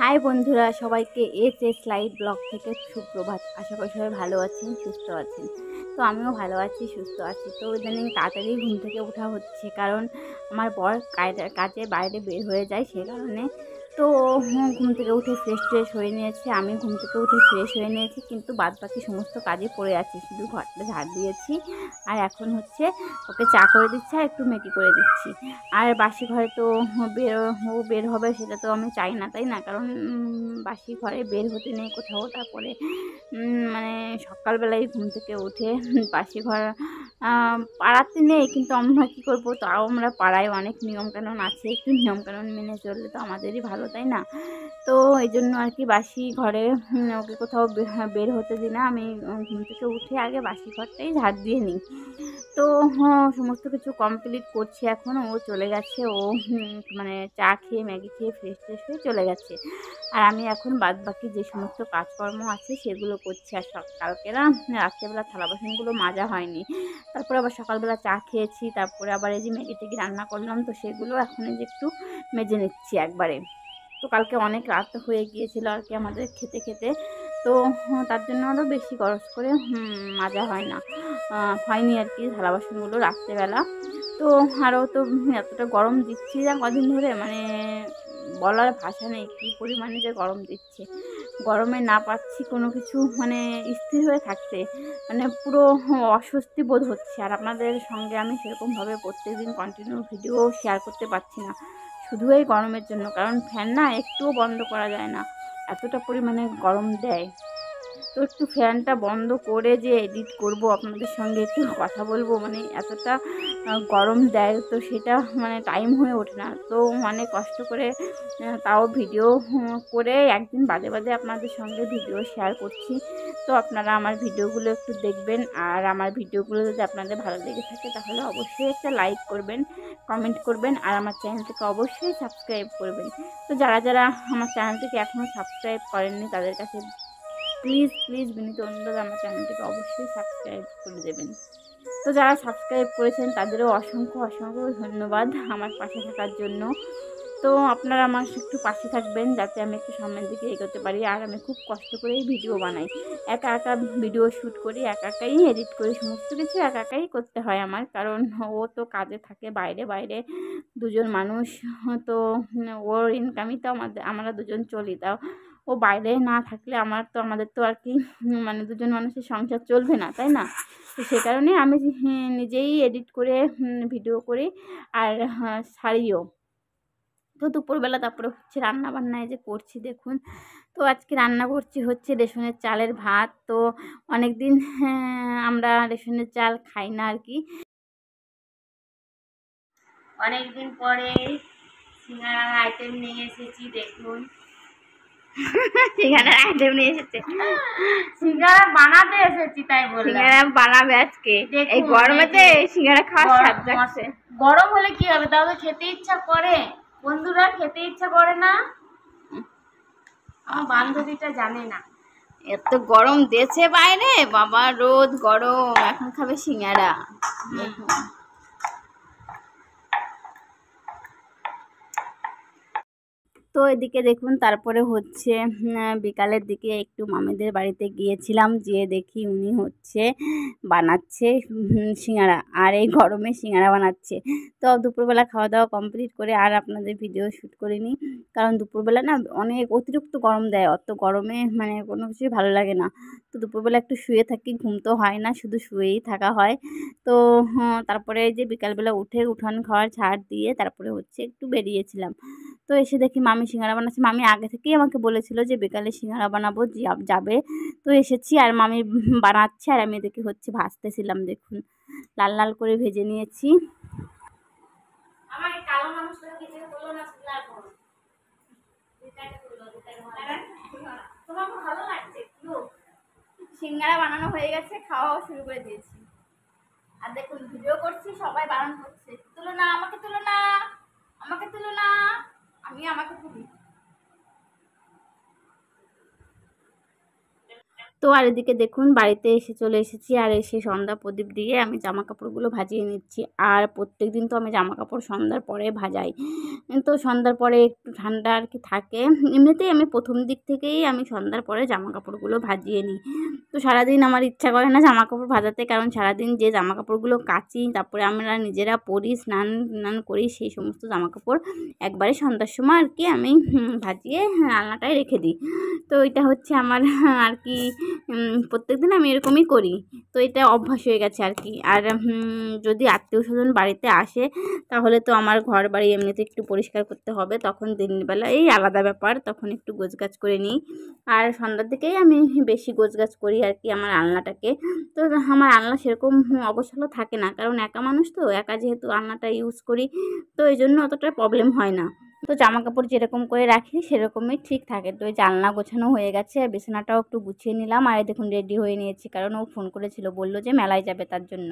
High বন্ধুরা, সবাইকে S live blog থেকে সুপ্রভাত। আশা করি সবাই ভালো আছেন, সুস্থ আছেন। তো আমিও ভালো আছি, সুস্থ আছি। তো ইদানিং তাড়াতাড়ি ঘুম থেকে ওঠা হচ্ছে, কারণ আমার বর কাজে বাইরে বের হয়ে যায়, সে কারণে। তো ঘুম থেকে উঠে ফ্রেশ হয়ে নিয়েছি, আমি ঘুম থেকে উঠে ফ্রেশ হয়ে নিয়েছি, কিন্তু বাদ বাকি সমস্ত কাজে পড়ে আছি। শুধু ঘরটা ঝাড় দিয়েছি, আর এখন হচ্ছে ওকে চা করে দিচ্ছি আর একটু ম্যাগি করে দিচ্ছি। আর বাসি ঘরে তো বের হবে, সেটা তো আমি চাই না, তাই না? কারণ বাসি ঘরে বের হতে নেই কোথাও। তারপরে মানে সকালবেলায় ঘুম থেকে উঠে বাসি ঘর পাড়াতে নেই, কিন্তু আমরা কী করবো, তাও আমরা পাড়ায় অনেক নিয়মকানুন আছে, একটু নিয়মকানুন মেনে চললে তো আমাদেরই ভালো, তাই না? তো এই জন্য আর কি বাসি ঘরে ওকে কোথাও বের হতে দিই না। আমি ঘুম থেকে উঠে আগে বাসি ঘরটাই ঝাড় দিয়ে নিই। তো সমস্ত কিছু কমপ্লিট করছি এখন। ও চলে গেছে, ও মানে চা খেয়ে ম্যাগি খেয়ে ফ্রেশ হয়ে চলে গেছে। আর আমি এখন বাদবাকি যে সমস্ত কাজকর্ম আছে সেগুলো করছি। আর কালকে না রাত্রেবেলা থালা বাসনগুলো মাজা হয়নি, তারপরে আবার সকালবেলা চা খেয়েছি, তারপরে আবার এই যে ম্যাগি ট্যাগি রান্না করলাম, তো সেগুলো এখন এই যে একটু মেজে নিচ্ছি একবারে। তো কালকে অনেক রাত হয়ে গিয়েছিল আর কি আমাদের খেতে খেতে। তো তার জন্য আরও বেশি গরজ করে মাজা হয়নি আর কি থালা বাসনগুলো রাত্রেবেলা। তো আরও তো এতটা গরম দিচ্ছি যা কদিন ধরে, মানে বলার ভাষা নেই কী পরিমাণে যে গরম দিচ্ছে। গরমে না পাচ্ছি কোনো কিছু, মানে স্থির হয়ে থাকতে, মানে পুরো অস্বস্তি বোধ হচ্ছে। আর আপনাদের সঙ্গে আমি সেরকমভাবে প্রত্যেকদিন কন্টিনিউ ভিডিও শেয়ার করতে পারছি না, শুধু এই গরমের জন্য। কারণ ফ্যান না একটুও বন্ধ করা যায় না, এতটা পরিমাণে গরম দেয়। তো একটু ফ্যানটা বন্ধ করে যে এডিট করব, আপনাদের সঙ্গে একটু কথা বলবো, মানে এতটা গরম দেয়, তো সেটা মানে টাইম হয়ে ওঠে না। তো অনেক কষ্ট করে তাও ভিডিও করে একদিন বাদে বাদে আপনাদের সঙ্গে ভিডিও শেয়ার করছি। তো আপনারা আমার ভিডিওগুলো একটু দেখবেন, আর আমার ভিডিওগুলো যদি আপনাদের ভালো লেগে থাকে তাহলে অবশ্যই একটা লাইক করবেন, কমেন্ট করবেন, আর আমার চ্যানেলটিকে অবশ্যই সাবস্ক্রাইব করবেন। তো যারা যারা আমার চ্যানেলটিকে এখনও সাবস্ক্রাইব করেননি তাদের কাছে প্লিজ বিনীত অনুরোধ, আমার চ্যানেলটিকে অবশ্যই সাবস্ক্রাইব করে দেবেন। তো যারা সাবস্ক্রাইব করেছেন তাদেরও অসংখ্য ধন্যবাদ আমার পাশে থাকার জন্য। তো আপনারা আমার একটু পাশে থাকবেন, যাতে আমি একটু সামনের দিকে এগোতে পারি। আর আমি খুব কষ্ট করেই ভিডিও বানাই, একা ভিডিও শ্যুট করি, একাই এডিট করি, সমস্ত কিছু একাই করতে হয় আমার। কারণ ও তো কাজে থাকে বাইরে দুজন মানুষ, তো ওর ইনকামই তো আমরা দুজন চলি। তাও ও বাইরে না থাকলে আমাদের তো আর কি মানে দুজন মানুষের সংসার চলবে না, তাই না? তো সে কারণে আমি নিজেই এডিট করে ভিডিও করি, আর ছাড়িও। তো দুপুরবেলা তারপরে হচ্ছে রান্নাবান্না এই যে করছি দেখুন। তো আজকে রান্না করছি হচ্ছে রেশনের চালের ভাত। তো অনেক দিন আমরা রেশনের চাল খাই না আর কি। অনেক দিন পরে সিঙ্গাড়ার আইটেম নিয়ে এসেছি দেখুন। সিঙ্গাড়ার আইটেম নিয়ে এসেছে, সিঙ্গাড়া বানাতে এসেছি তাই বললাম। সিঙ্গাড়া বানাবে আজকে এই গরমেতে, সিঙ্গাড়া খাওয়ার স্বাদ লাগছে। গরম হলে কি হবে, তাও তো খেতে ইচ্ছা করে বন্ধুরা, খেতে ইচ্ছা করে না? আমার বান্ধবীটা জানে না এত গরম দিয়েছে বাইরে, বাবা রোদ গরম, এখন খাবে সিঙ্গাড়া। তো এদিকে দেখুন, তারপরে হচ্ছে বিকালের দিকে একটু মামিদের বাড়িতে গিয়েছিলাম, যেয়ে দেখি উনি হচ্ছে বানাচ্ছে সিঙ্গাড়া, আর এই গরমে সিঙ্গাড়া বানাচ্ছে। তো দুপুরবেলা খাওয়া দাওয়া কমপ্লিট করে আর আপনাদের ভিডিও শ্যুট করিনি, কারণ দুপুরবেলা না অনেক অতিরিক্ত গরম দেয়, অত গরমে মানে কোনো কিছুই ভালো লাগে না। তো দুপুরবেলা একটু শুয়ে থাকি, ঘুম তো হয় না, শুধু শুয়েই থাকা হয়। তো তারপরে যে বিকালবেলা উঠে উঠান খাওয়ার ঝাড় দিয়ে তারপরে হচ্ছে একটু বেরিয়েছিলাম। তো এসে দেখি মামি সিঙ্গাড়া বানাচ্ছে। মামি আগে থেকেই আমাকে বলেছিল যে বিকালে সিঙ্গাড়া বানাবো, যাবে। তো এসেছি আর মামি বানাচ্ছে, আর আমি এদিকে হচ্ছে ভাজতেছিলাম দেখুন, লাল লাল করে ভেজে নিয়েছি। সিঙ্গাড়া বানানো হয়ে গেছে, খাওয়াও শুরু করে দিয়েছি। আর দেখুন ভিডিও করছি, সবাই বারণ করছে, তুলো না, আমাকে তুলো না, আমাকে তুলো না, আমি আমাকে তুলি। তো তো আর এদিকে দেখুন বাড়িতে চলে এসেছি, আর এসে সন্ধ্যা প্রদীপ দিয়ে আমি জামা কাপড়গুলো ভাজিয়ে নিচ্ছি। আর প্রত্যেক দিন তো আমি জামা কাপড় সন্ধ্যার পরে ভাজাই, তো সন্ধ্যার পরে একটু ঠান্ডা আর কি থাকে। এমনিতেই আমি প্রথম দিক থেকেই আমি সন্ধ্যার পরে জামা কাপড়গুলো ভাজিয়ে নিই। তো সারাদিন আমার ইচ্ছা করে না জামা কাপড় ভাজাতে, কারণ সারাদিন যে জামা কাপড়গুলো কাচি, তারপরে আমরা নিজেরা পরি, স্নান টান করি, সেই সমস্ত জামা কাপড় একবারে সন্ধ্যার সময় আর কি আমি ভাজিয়ে আলনাটায় রেখে দিই। তো এটা হচ্ছে আমার আর কি প্রত্যেকদিন আমি এরকমই করি। তো এটা অভ্যাস হয়ে গেছে আর কি। আর যদি আত্মীয়স্বজন বাড়িতে আসে তাহলে তো আমার ঘর বাড়ি এমনিতে একটু পরিষ্কার করতে হবে, তখন দিনের বেলা এই আলাদা ব্যাপার, তখন একটু গোছগাছ করে নিই। আর সন্ধ্যার দিকেই আমি বেশি গোছগাছ করি আর কি আমার আলনাটাকে। তো আমার আলনা সেরকম অগোছালো থাকে না, কারণ একা মানুষ তো, একা যেহেতু আলনাটা ইউজ করি, তো এই জন্য অতটা প্রবলেম হয় না। তো জামা কাপড় যেরকম করে রাখি সেরকমই ঠিক থাকে। তো এই জানলা গোছানো হয়ে গেছে, আর বিছানাটাও একটু গুছিয়ে নিলাম। আর দেখুন রেডি হয়ে নিয়েছি, কারণ ও ফোন করেছিল, বললো যে মেলায় যাবে, তার জন্য।